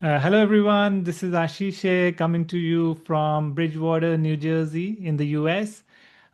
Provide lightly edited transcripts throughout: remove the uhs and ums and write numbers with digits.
Hello, everyone. This is Ashish here, coming to you from Bridgewater, New Jersey, in the US.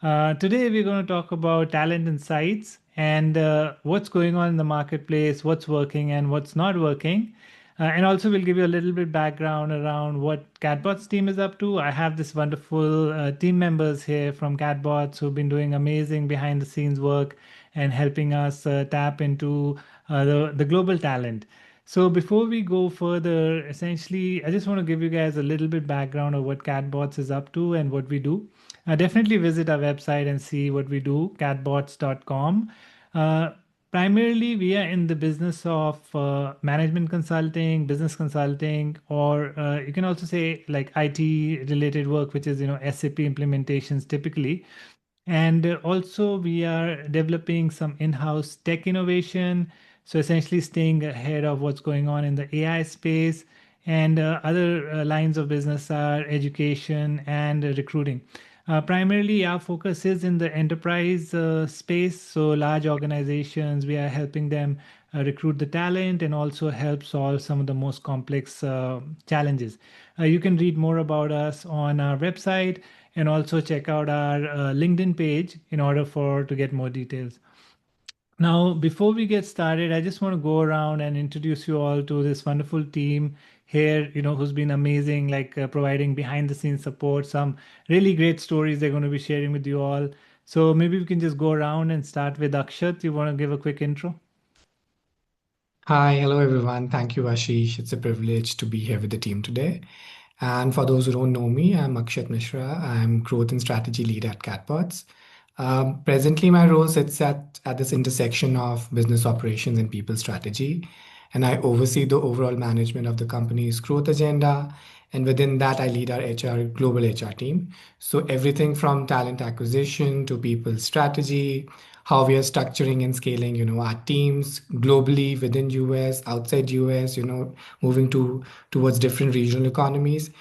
Today, we're going to talk about talent insights and what's going on in the marketplace, what's working and what's not working. And also, we'll give you a little bit background around what KATBOTZ team is up to. I have this wonderful team members here from KATBOTZ who've been doing amazing behind the scenes work and helping us tap into the global talent. So before we go further, essentially, I just want to give you guys a little bit background of what KATBOTZ is up to and what we do. Definitely visit our website and see what we do, katbots.com. Uh, Primarily, we are in the business of management consulting, business consulting, or you can also say like IT related work, which is SAP implementations typically. And also, we are developing some in-house tech innovation. So essentially staying ahead of what's going on in the AI space. And other lines of business are education and recruiting. Primarily, our focus is in the enterprise space. So large organizations, we are helping them recruit the talent and also help solve some of the most complex challenges. You can read more about us on our website and also check out our LinkedIn page in order for to get more details. Now, before we get started, I just want to go around and introduce you all to this wonderful team here, who's been amazing, like providing behind the scenes support, some really great stories they're going to be sharing with you all. So maybe we can just go around and start with Akshat. You want to give a quick intro? Hi, hello everyone. Thank you, Ashish. It's a privilege to be here with the team today. And for those who don't know me, I'm Akshat Mishra. I'm Growth and Strategy Lead at KATBOTZ. Presently, my role sits at this intersection of business operations and people strategy. And I oversee the overall management of the company's growth agenda. And within that, I lead our global HR team. So everything from talent acquisition to people strategy, how we are structuring and scaling, our teams globally within US, outside US, moving towards different regional economies.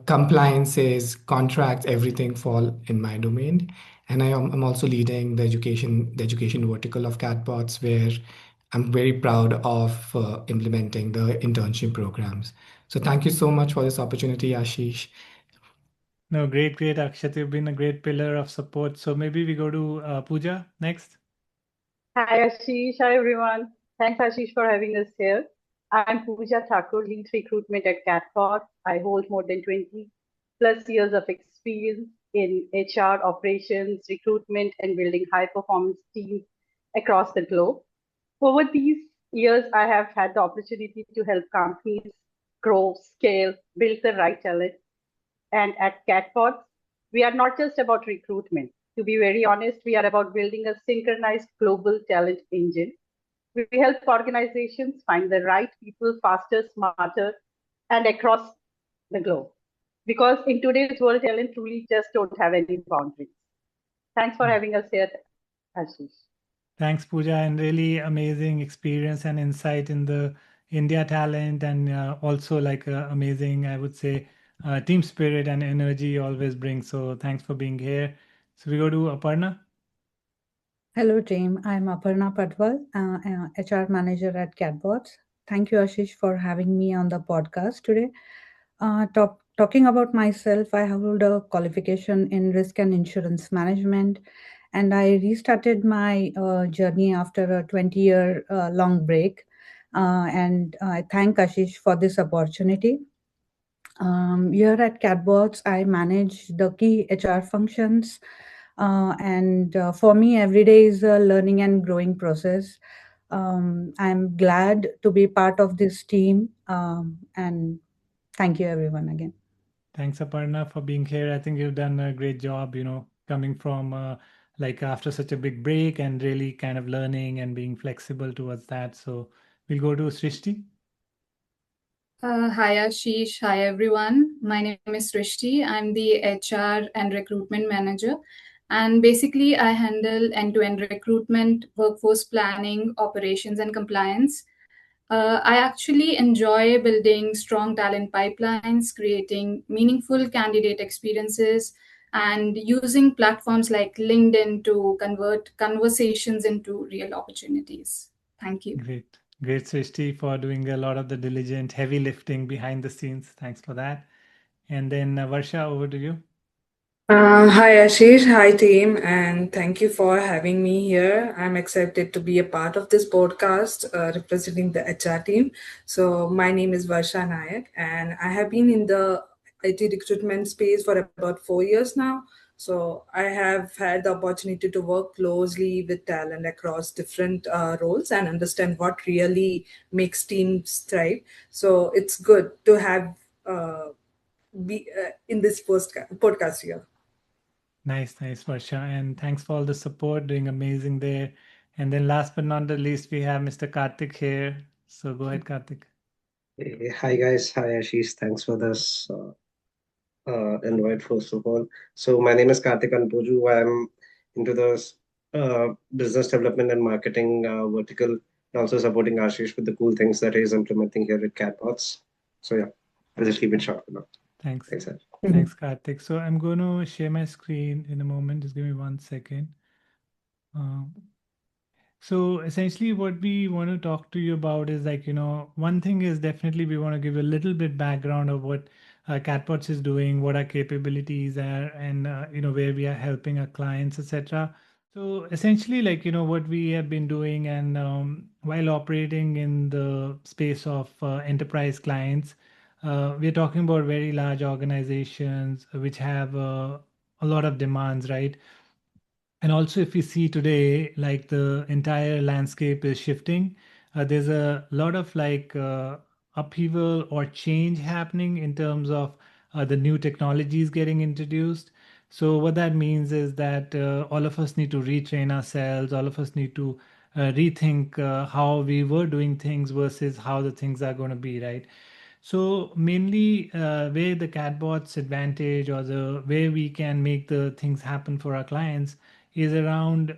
Compliances, contracts, everything fall in my domain. And I'm also leading the education vertical of KATBOTZ, where I'm very proud of implementing the internship programs. So thank you so much for this opportunity, Ashish. No, great, great, Akshat. You've been a great pillar of support. So maybe we go to Pooja next. Hi Ashish, hi everyone. Thanks Ashish for having us here. I'm Pooja Thakur, lead recruitment at KATBOTZ. I hold more than 20 plus years of experience in HR operations, recruitment, and building high performance teams across the globe. Over these years, I have had the opportunity to help companies grow, scale, build the right talent. And at KATBOTZ, we are not just about recruitment. To be very honest, we are about building a synchronized global talent engine. We help organizations find the right people faster, smarter, and across the globe. Because in today's world, talent truly just don't have any boundaries. Thanks for having us here, Ashish. Thanks, Pooja, and really amazing experience and insight in the India talent, and also like amazing, I would say, team spirit and energy you always bring. So thanks for being here. So we go to Aparna. Hello, team. I'm Aparna Patwal, HR manager at KATBOTZ. Thank you, Ashish, for having me on the podcast today. Talking about myself, I hold a qualification in risk and insurance management, and I restarted my journey after a 20-year long break. And I thank Ashish for this opportunity. Here at KATBOTZ, I manage the key HR functions. And for me, every day is a learning and growing process. I'm glad to be part of this team. And thank you, everyone, again. Thanks, Aparna, for being here. I think you've done a great job, coming from like after such a big break and really kind of learning and being flexible towards that. So we'll go to Srishti. Hi Ashish, hi everyone. My name is Srishti. I'm the HR and recruitment manager. And basically, I handle end to end recruitment, workforce planning, operations, and compliance. I actually enjoy building strong talent pipelines, creating meaningful candidate experiences, and using platforms like LinkedIn to convert conversations into real opportunities. Thank you. Great. Great, Srishti, for doing a lot of the diligent, heavy lifting behind the scenes. Thanks for that. And then Varsha, over to you. Hi Ashish, hi team, and thank you for having me here. I'm excited to be a part of this podcast representing the HR team. So, my name is Varsha Nayak, and I have been in the IT recruitment space for about 4 years now. So, I have had the opportunity to work closely with talent across different roles and understand what really makes teams thrive. So, it's good to have be in this podcast here. Nice, nice, Varsha. And thanks for all the support, doing amazing there. And then last but not the least, we have Mr. Karthik here. So go ahead, Karthik. Hi guys, hi Ashish. Thanks for this invite first of all. So my name is Karthik Anpoju. I'm into the business development and marketing vertical, and also supporting Ashish with the cool things that he's implementing here at KATBOTZ. So yeah, I'll just keep it short for now. Thanks. Thanks, Ash. Thanks, Karthik. So I'm going to share my screen in a moment. Just give me 1 second. Um, So essentially, what we want to talk to you about is like, one thing is definitely we want to give a little bit background of what CatBots is doing, what our capabilities are, and where we are helping our clients, etc. So essentially, like what we have been doing, and while operating in the space of enterprise clients, we're talking about very large organizations which have a lot of demands, right? And also, if we see today, like the entire landscape is shifting, there's a lot of like upheaval or change happening in terms of the new technologies getting introduced. So what that means is that all of us need to retrain ourselves, all of us need to rethink how we were doing things versus how the things are going to be, right? So mainly, where the CatBot's advantage or the way we can make the things happen for our clients is around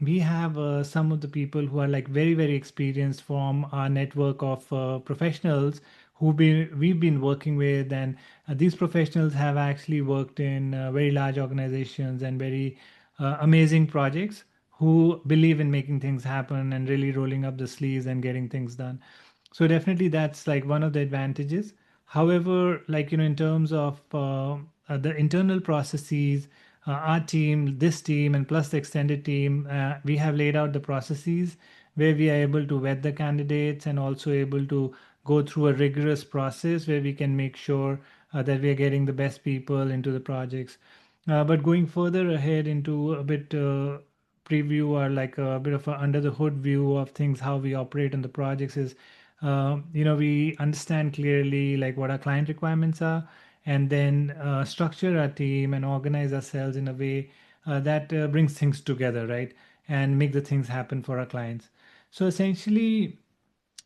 we have some of the people who are like very very experienced from our network of professionals we've been working with, and these professionals have actually worked in very large organizations and very amazing projects, who believe in making things happen and really rolling up the sleeves and getting things done. So definitely that's like one of the advantages. However, like in terms of the internal processes, our team, this team, and plus the extended team, we have laid out the processes where we are able to vet the candidates and also able to go through a rigorous process where we can make sure that we are getting the best people into the projects. But going further ahead into a bit preview or like a bit of a under the hood view of things, how we operate in the projects is, we understand clearly like what our client requirements are, and then structure our team and organize ourselves in a way that brings things together, right? And make the things happen for our clients. So essentially,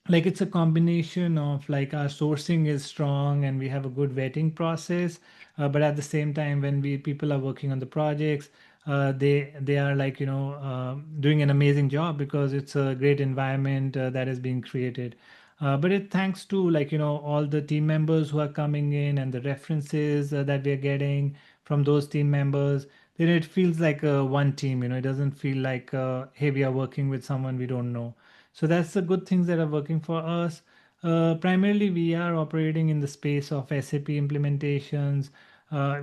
like it's a combination of like our sourcing is strong and we have a good vetting process, but at the same time when we people are working on the projects, they are like doing an amazing job because it's a great environment that is being created. But it thanks to like all the team members who are coming in and the references that we are getting from those team members, then it feels like one team. It doesn't feel like hey, we are working with someone we don't know. So that's the good things that are working for us. Primarily, we are operating in the space of SAP implementations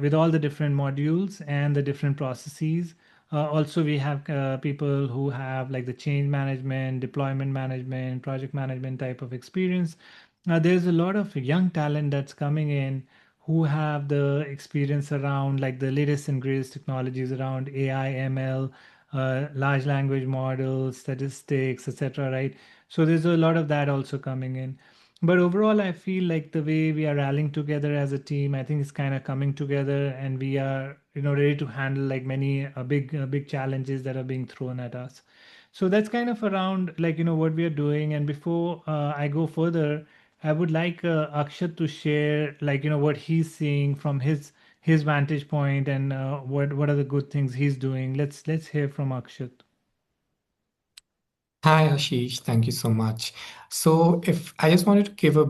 with all the different modules and the different processes. Also, we have people who have like the change management, deployment management, project management type of experience. There's a lot of young talent that's coming in who have the experience around like the latest and greatest technologies around AI, ML, large language models, statistics, etc. Right? So there's a lot of that also coming in. But overall, I feel like the way we are rallying together as a team, I think it's kind of coming together, and we are ready to handle like many big challenges that are being thrown at us. So that's kind of around like what we are doing. And before I go further, I would like Akshat to share like what he's seeing from his vantage point, and what are the good things he's doing. Let's hear from Akshat. Hi, Ashish. Thank you so much. So, if I just wanted to give a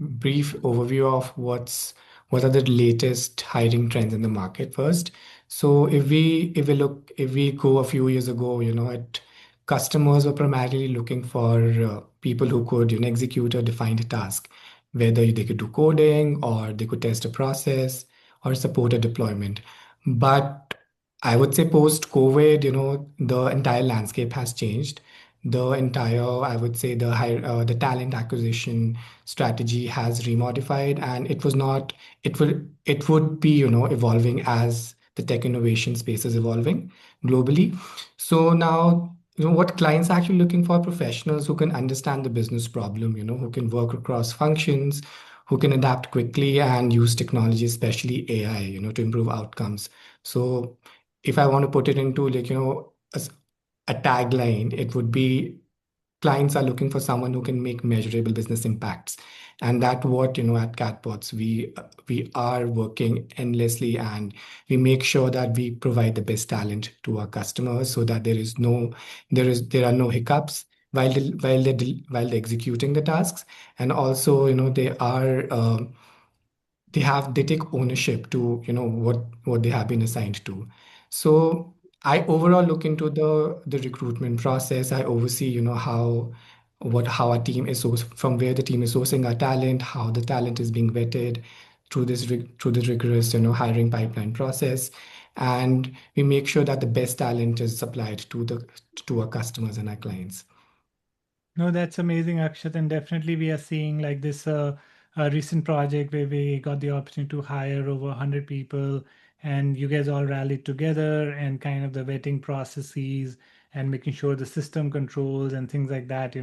brief overview of what are the latest hiring trends in the market first. So, if we go a few years ago, at customers were primarily looking for people who could, execute a defined task, whether they could do coding or they could test a process or support a deployment. But I would say post-COVID, the entire landscape has changed. The entire, I would say, the talent acquisition strategy has remodified, and it would be, evolving as the tech innovation space is evolving globally. So now, what clients are actually looking for professionals who can understand the business problem, who can work across functions, who can adapt quickly and use technology, especially AI, to improve outcomes. So if I want to put it into like, a tagline, it would be clients are looking for someone who can make measurable business impacts. And that what, at CatBots, we are working endlessly, and we make sure that we provide the best talent to our customers so that there are no hiccups while they're executing the tasks. And also, they take ownership to what they have been assigned to. So I overall look into the recruitment process. I oversee how our team is from where the team is sourcing our talent, how the talent is being vetted through this rigorous hiring pipeline process, and we make sure that the best talent is supplied to our customers and our clients. No, that's amazing, Akshat. And definitely we are seeing like this a recent project where we got the opportunity to hire over 100 people, and you guys all rallied together, and kind of the vetting processes and making sure the system controls and things like that,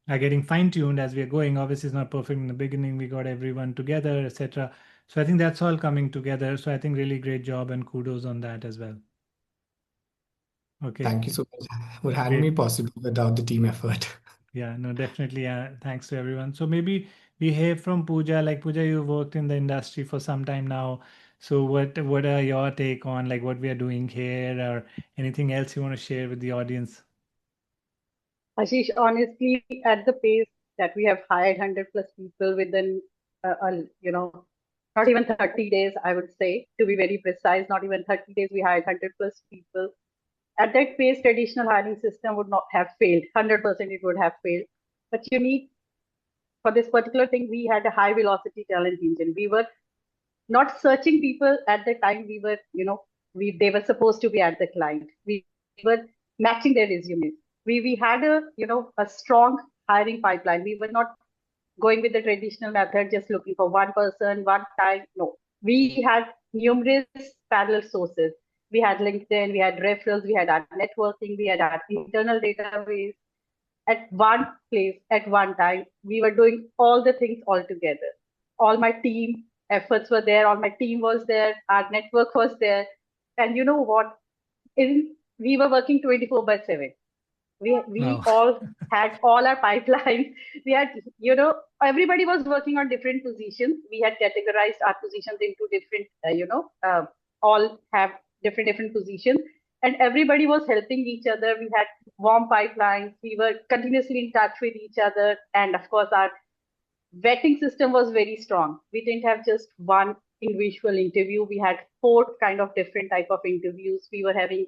are getting fine-tuned as we are going. Obviously, it's not perfect in the beginning. We got everyone together, etc. So I think that's all coming together. So I think really great job and kudos on that as well. Okay. Thank you so much. Would hadn't Great. be possible without the team effort. Yeah, no, definitely. Thanks to everyone. So maybe we hear from Pooja. Like Pooja, you've worked in the industry for some time now. So what are your take on like what we are doing here, or anything else you want to share with the audience? Ashish, honestly, at the pace that we have hired 100 plus people within, not even 30 days, I would say, to be very precise, not even 30 days, we hired 100 plus people. At that pace, traditional hiring system would not have failed. 100% it would have failed. But you need, for this particular thing, we had a high velocity talent engine. We were not searching people at the time. We were, they were supposed to be at the client. We were matching their resumes. We had a strong hiring pipeline. We were not going with the traditional method, just looking for one person, one time. No, we had numerous parallel sources. We had LinkedIn, we had referrals, we had our networking, we had our internal database. At one place, at one time, we were doing all the things all together. All my team efforts were there, all my team was there, our network was there. And you know what? We were working 24/7. We Wow. all had all our pipelines. We had, everybody was working on different positions. We had categorized our positions into different, all have different positions, and everybody was helping each other. We had warm pipelines. We were continuously in touch with each other, and of course, our vetting system was very strong. We didn't have just one individual interview. We had four kind of different type of interviews. We were having,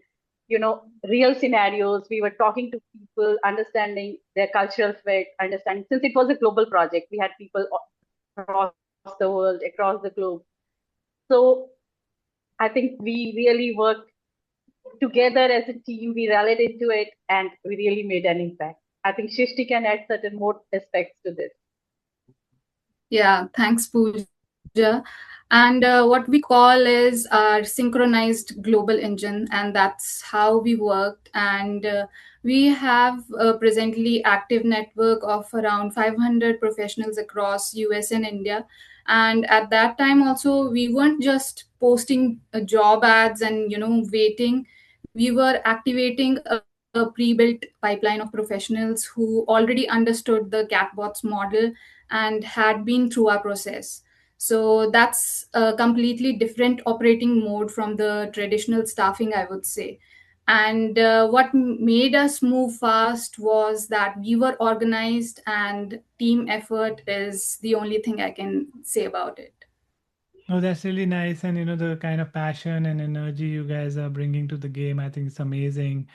real scenarios. We were talking to people, understanding their cultural fit, understanding, since it was a global project, we had people across the world, across the globe. So I think we really worked together as a team. We rallied into it, and we really made an impact. I think Shishti can add certain more aspects to this. Yeah, thanks, Pooja. And what we call is our synchronized global engine, and that's how we worked. And we have a presently active network of around 500 professionals across US and India. And at that time also, we weren't just posting job ads and waiting. We were activating a pre-built pipeline of professionals who already understood the CatBots model and had been through our process. So that's a completely different operating mode from the traditional staffing, I would say. And what made us move fast was that we were organized, and team effort is the only thing I can say about it. No, that's really nice. And the kind of passion and energy you guys are bringing to the game, I think it's amazing.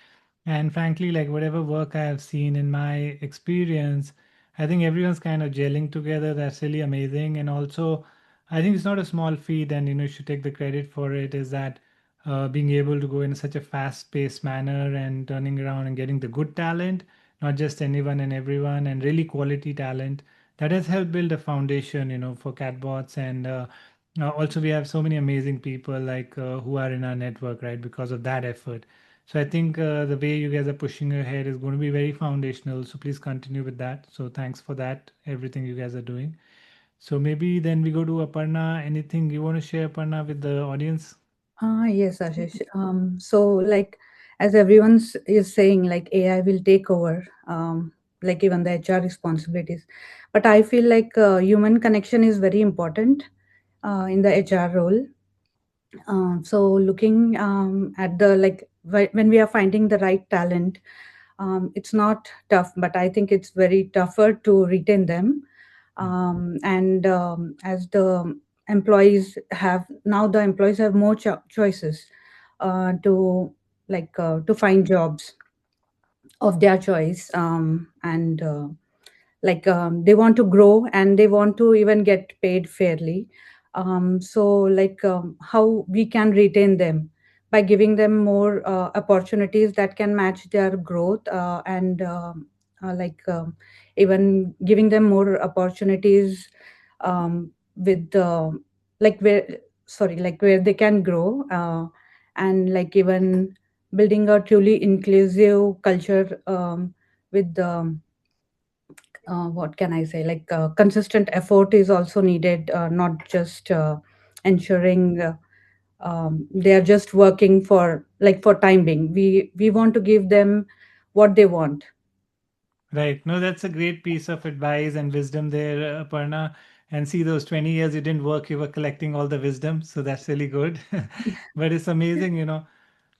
And frankly, like whatever work I have seen in my experience, I think everyone's kind of gelling together. That's really amazing. And also, I think it's not a small feat, and you should take the credit for it. Is that being able to go in such a fast-paced manner and turning around and getting the good talent, not just anyone and everyone, and really quality talent that has helped build a foundation, for CatBots. And also, we have so many amazing people like who are in our network, right? Because of that effort. So I think the way you guys are pushing ahead is going to be very foundational. So please continue with that. So thanks for that, everything you guys are doing. So maybe then we go to Aparna. Anything you want to share, Aparna, with the audience? Yes, Ashish. So like as is saying, like AI will take over, like even the HR responsibilities. But I feel like human connection is very important in the HR role. So looking at the like when we are finding the right talent, it's not tough, but I think it's very tougher to retain them. And as the employees have now, the employees have more choices to to find jobs of their choice, and they want to grow and they want to even get paid fairly. So how we can retain them by giving them more opportunities that can match their growth, and uh, like um, even giving them more opportunities with like where sorry like where they can grow, and like even building a truly inclusive culture, with what can I say, consistent effort is also needed, not just ensuring they are just working for for time being. We want to give them what they want. Right. No, that's a great piece of advice and wisdom there, Aparna. And see, those 20 years you didn't work, you were collecting all the wisdom. So that's really good. But it's amazing.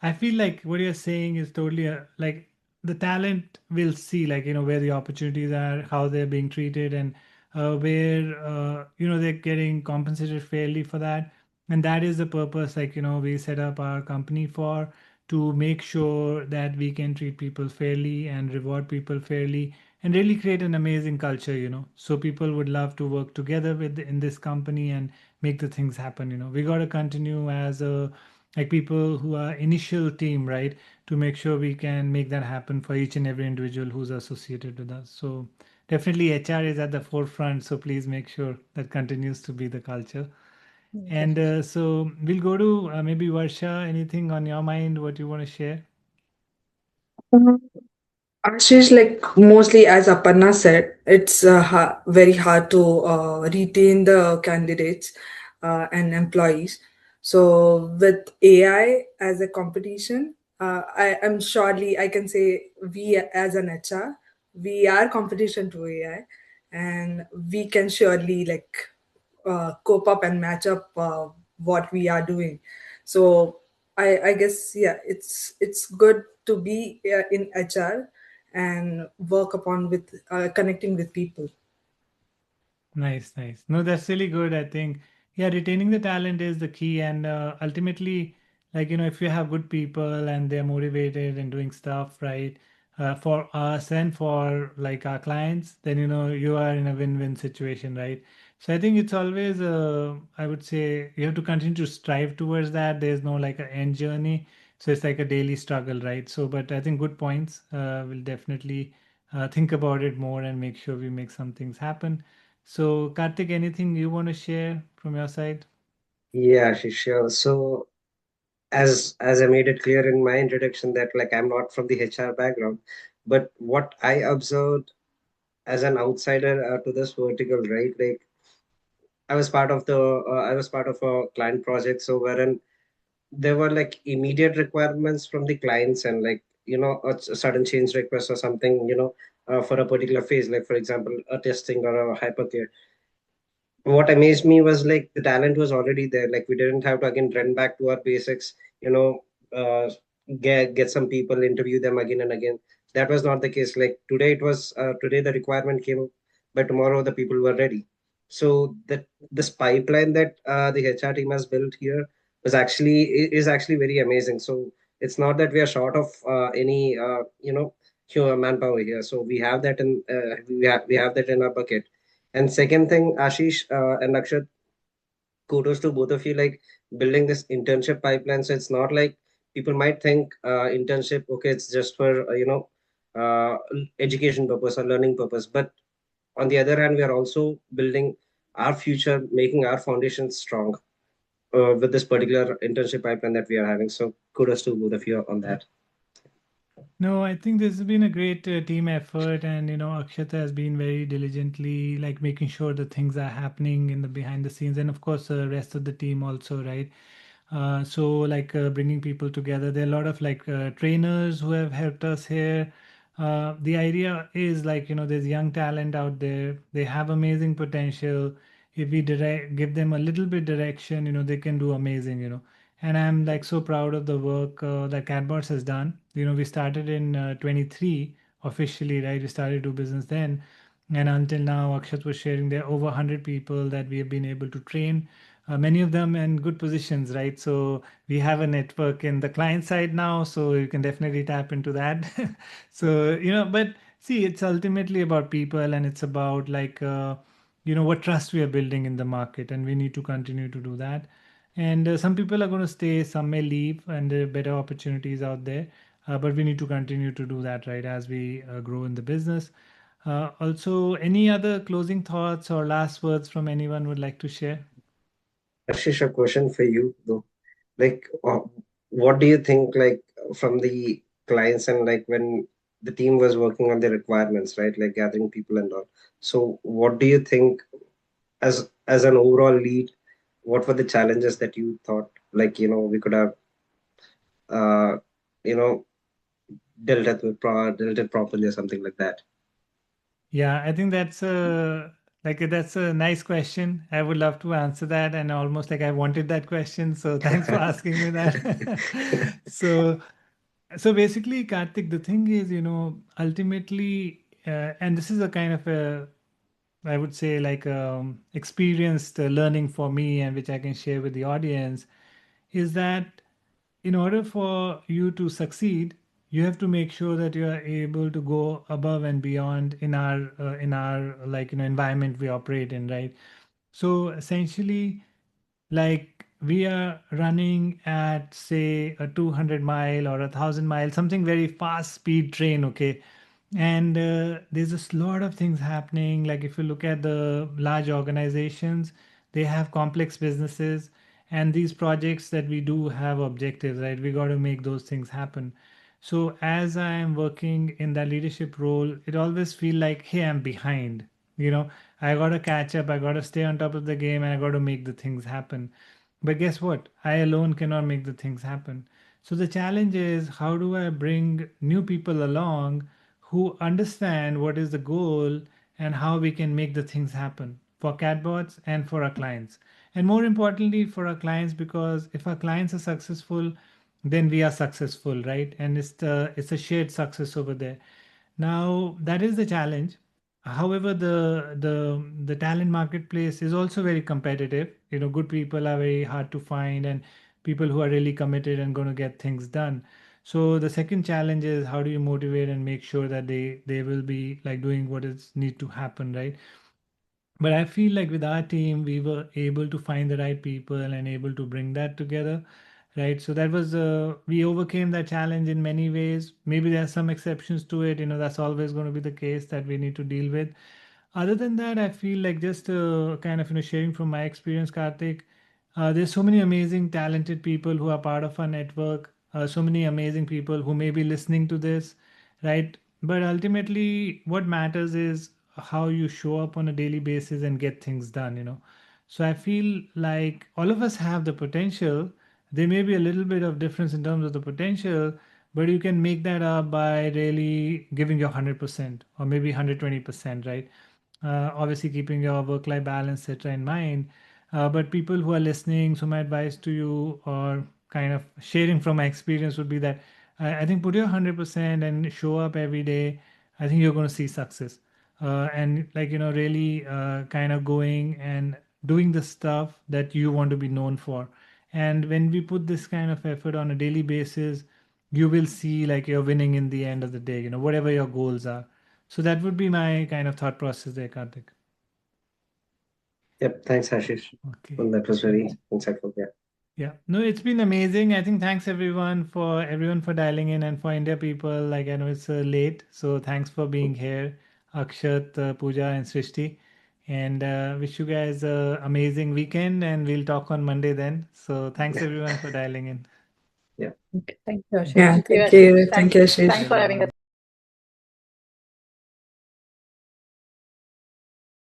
I feel like what you're saying is totally like the talent will see, like, where the opportunities are, how they're being treated, and where, they're getting compensated fairly for that. And that is the purpose, like, we set up our company for, to make sure that we can treat people fairly and reward people fairly and really create an amazing culture. So people would love to work together with in this company and make the things happen. We got to continue as a like people who are initial team, right, to make sure we can make that happen for each and every individual who's associated with us. So definitely HR is at the forefront, so please make sure that continues to be the culture. Yes, And Ashish. so we'll go to maybe Varsha. Anything on your mind what you want to share? Ashish, like mostly as Aparna said, it's very hard to retain the candidates and employees. So with AI as a competition, I am surely I can say we as an HR, we are competition to AI, and we can surely cope up and match up what we are doing. So I guess yeah, it's good to be in HR and work upon with connecting with people. Nice, nice. No, that's really good. I think, yeah, retaining the talent is the key. And ultimately, like, if you have good people and they're motivated and doing stuff right for us and for like our clients, then, you are in a win-win situation, right? So I think it's always, I would say, you have to continue to strive towards that. There's no like an end journey. So it's like a daily struggle, right? So, but I think good points. We'll definitely think about it more and make sure we make some things happen. So, Karthik, anything you want to share from your side? Yeah, sure. So as I made it clear in my introduction that like I'm not from the HR background, but what I observed as an outsider to this vertical, right? Like I was part of a client project, so wherein there were like immediate requirements from the clients and like a sudden change request or something, for a particular phase, like for example a testing or a hypercare. What amazed me was like the talent was already there. Like we didn't have to again run back to our basics, you know, uh, get some people, interview them again and again. That was not the case. Like today the requirement came, but tomorrow the people were ready. So that this pipeline that the HR team has built here is actually very amazing. So It's not that we are short of any human manpower here. So we have that in our bucket. And second thing, Ashish and Akshat, kudos to both of you, like building this internship pipeline. So it's not like people might think internship, okay, it's just for uh, education purpose or learning purpose. But on the other hand, we are also building our future, making our foundation strong with this particular internship pipeline that we are having. So kudos to both of you on that. No, I think this has been a great team effort, and Akshata has been very diligently like making sure that things are happening in the behind the scenes, and of course, the rest of the team also, right? So like bringing people together. There are a lot of like trainers who have helped us here. The idea is like there's young talent out there. They have amazing potential. If we give them a little bit direction, they can do amazing. And I'm like so proud of the work that CatBots has done. We started in 23 officially, right? We started to do business then, and until now, Akshat was sharing there are over 100 people that we have been able to train, many of them in good positions, right? So we have a network in the client side now, so you can definitely tap into that. So but see, it's ultimately about people, and it's about like what trust we are building in the market, and we need to continue to do that. And some people are going to stay, some may leave, and there are better opportunities out there. But we need to continue to do that, right, as we grow in the business. Also, any other closing thoughts or last words from anyone would like to share? Ashish, a question for you though. Like, what do you think, like, from the clients and like when the team was working on the requirements, right? Like gathering people and all. So, what do you think as an overall lead? What were the challenges that you thought, like, we could have, uh, you know, dealt it properly or something like that? Yeah, I think that's a nice question. I would love to answer that, and almost like I wanted that question. So thanks for asking me that. So basically, Karthik, the thing is, ultimately, and this is a kind of a, I would say, like experienced learning for me, and which I can share with the audience, is that in order for you to succeed, you have to make sure that you are able to go above and beyond in our like environment we operate in, right? So essentially, like we are running at say a 200 mile or 1,000 mile, something very fast speed train, okay? And there's a lot of things happening. Like if you look at the large organizations, they have complex businesses, and these projects that we do have objectives, right? We got to make those things happen. So as I am working in that leadership role, it always feel like, hey, I'm behind. you know I got to catch up, I got to stay on top of the game, and I got to make the things happen. But guess what? I alone cannot make the things happen. So the challenge is, how do I bring new people along who understand what is the goal and how we can make the things happen for CatBots and for our clients. And more importantly, for our clients, because if our clients are successful, then we are successful, right? And it's a shared success over there. Now that is the challenge. However, the talent marketplace is also very competitive. Good people are very hard to find, and people who are really committed and going to get things done. So the second challenge is, how do you motivate and make sure that they will be like doing what is need to happen, right? But I feel like with our team, we were able to find the right people and able to bring that together, right? So that was we overcame that challenge in many ways. Maybe there are some exceptions to it. That's always going to be the case that we need to deal with. Other than that, I feel like just kind of sharing from my experience, Karthik. There's so many amazing, talented people who are part of our network. So many amazing people who may be listening to this, right? But ultimately, what matters is how you show up on a daily basis and get things done. So I feel like all of us have the potential. There may be a little bit of difference in terms of the potential, but you can make that up by really giving your 100% or maybe 120%, right? Obviously keeping your work-life balance, etc., in mind. But people who are listening, so my advice to you, or kind of sharing from my experience, would be that I think put your 100% and show up every day. I think you're going to see success. And like really kind of going and doing the stuff that you want to be known for. And when we put this kind of effort on a daily basis, you will see like you're winning in the end of the day, whatever your goals are. So that would be my kind of thought process there, Karthik. Yep. Thanks, Ashish. Okay. Well, that was very insightful. Yeah. Yeah, no, it's been amazing. I think thanks everyone for dialing in, and for India people. Like I know it's late, so thanks for being here, Akshat, Pooja, and Srishti, and wish you guys a amazing weekend. And we'll talk on Monday then. So thanks everyone for dialing in. Yeah. Okay, thank you, Ashish. Yeah, Thank you, thank you. Ashish. Thank you, Ashish. Thanks for having us.